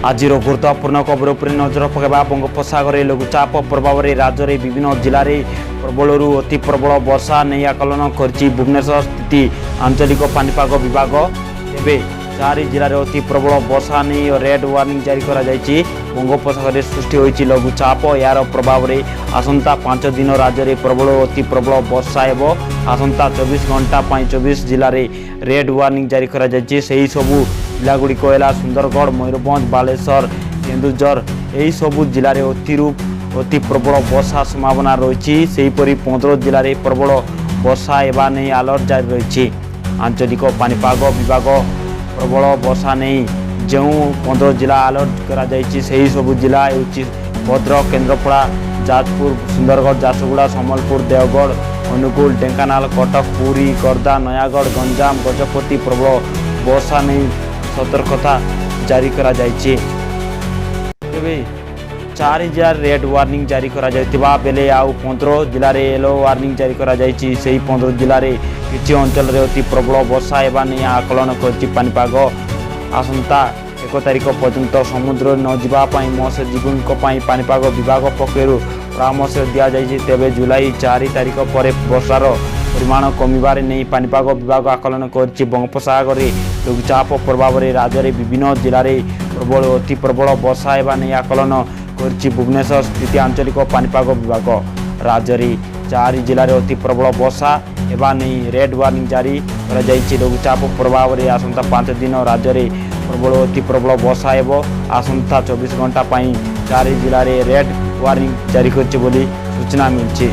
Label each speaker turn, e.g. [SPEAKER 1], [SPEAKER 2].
[SPEAKER 1] आज गुरुत्वपूर्ण खबर उपर नजर पकड़ा बंगोपसागर लघुचाप प्रभाव में राज्य में विभिन्न जिले में प्रबल अति प्रबल वर्षा नहीं आकलन कर भुवनेश्वर स्थित आंचलिक पानीपाग विभाग तेरे 4 जिले में अति प्रबल वर्षा नहीं रेड वार्निंग जारी कर बंगोपसागर में सृष्टि होती लघुचाप यार प्रभाव में आसंता 5 दिन राज्य में प्रबल अति प्रबल वर्षा एवं आसंता 24 घंटा 24 जिले में रेड वार्निंग जारी कर सबू जिलागुड़िक है सुंदरगढ़ मयूरभंज बालेश्वर केन्दुझर यही सबू जिले में अति प्रबल वर्षा संभावना रही से 15 जिले में प्रबल वर्षा एवं नहीं अलर्ट जारी रही आंचलिक पानीपाग विभाग प्रबल वर्षा नहीं जो 15 जिला अलर्ट कर सबू जिला भद्रक केन्द्रापड़ा जाजपुर सुंदरगढ़ झारसुगुड़ा सम्बलपुर देवगढ़ अनुगुल ढेंकानाल कटक पुरी खोर्धा नयागढ़ गंजाम गजपति प्रबल वर्षा नहीं सतर्कता जारी करा जायछि। 4 जिला रेड वार्निंग जारी करा जायतिबा बेले आउ 15 जिले में येलो वार्निंग जारी करा जायछि। सेही 15 जिले में किछि अंचल रे अति प्रबल वर्षा एवं नहीं आकलन करछि पानीपाग आसंता 1 तारिख पर्यंत समुद्र न जावाई मत्स्यजीवी पानीपाग विभाग पक्षर परामर्श दि तेज जुलाई 4 तारिख पर वर्षार परिमाण कमिबार नहीं पानीपाग विभाग आकलन कर बंगोपसागर लघुचाप प्रभाव में राज्य में विभिन्न जिले में प्रबल अति प्रबल वर्षा एवं नहीं आकलन कर भुवनेश्वर स्थित आंचलिक पानीपाग विभाग राज्य में 4 जिले में अति प्रबल वर्षा एवं नहीं रेड वार्निंग जारी कर लघुचाप प्रभाव में आसंता 5 दिन राज्य में प्रबल अति प्रबल वर्षा एवं आसंता 24 घंटा 4 जिले में रेड वार्निंग जारी कर सूचना मिली।